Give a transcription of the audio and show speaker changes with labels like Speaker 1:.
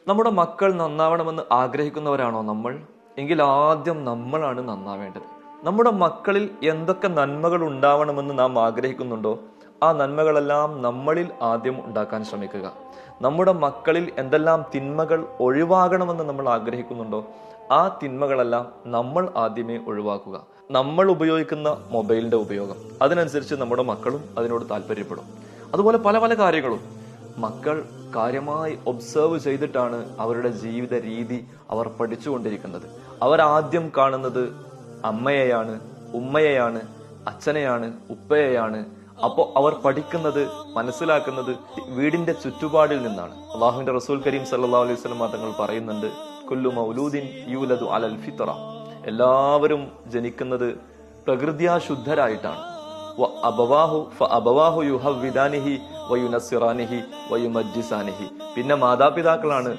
Speaker 1: നമ്മുടെ മക്കൾ നന്നാവണമെന്ന് ആഗ്രഹിക്കുന്നവരാണോ നമ്മൾ? എങ്കിൽ ആദ്യം നമ്മളാണ് നന്നാവേണ്ടത്. നമ്മുടെ മക്കളിൽ എന്തൊക്കെ നന്മകൾ ഉണ്ടാവണമെന്ന് നാം ആഗ്രഹിക്കുന്നുണ്ടോ, ആ നന്മകളെല്ലാം നമ്മളിൽ ആദ്യം ഉണ്ടാക്കാൻ ശ്രമിക്കുക. നമ്മുടെ മക്കളിൽ എന്തെല്ലാം തിന്മകൾ ഒഴിവാകണമെന്ന് നമ്മൾ ആഗ്രഹിക്കുന്നുണ്ടോ, ആ തിന്മകളെല്ലാം നമ്മൾ ആദ്യമേ ഒഴിവാക്കുക. നമ്മൾ ഉപയോഗിക്കുന്ന മൊബൈലിന്റെ ഉപയോഗം, അതിനനുസരിച്ച് നമ്മുടെ മക്കളും അതിനോട് താല്പര്യപ്പെടും. അതുപോലെ പല പല കാര്യങ്ങളും മക്കൾ കാര്യമായി ഒബ്സർവ് ചെയ്തിട്ടാണ് അവരുടെ ജീവിത രീതി അവർ പഠിച്ചുകൊണ്ടിരിക്കുന്നത്. അവരാദ്യം കാണുന്നത് അമ്മയെയാണ്, ഉമ്മയെയാണ്, അച്ഛനെയാണ്, ഉപ്പയെയാണ്. അപ്പോൾ അവർ പഠിക്കുന്നത്, മനസ്സിലാക്കുന്നത് വീടിന്റെ ചുറ്റുപാടിൽ നിന്നാണ്. അള്ളാഹുവിന്റെ റസൂൽ കരീം സല്ലല്ലാഹു അലൈഹി വസല്ലം തങ്ങൾ പറയുന്നുണ്ട്, കുല്ലു മൗലൂദിൻ യൂലദു അലൽ ഫിത്ര. എല്ലാവരും ജനിക്കുന്നത് പ്രകൃത്യാ ശുദ്ധരായിട്ടാണ്. പിന്നെ മാതാപിതാക്കളാണ്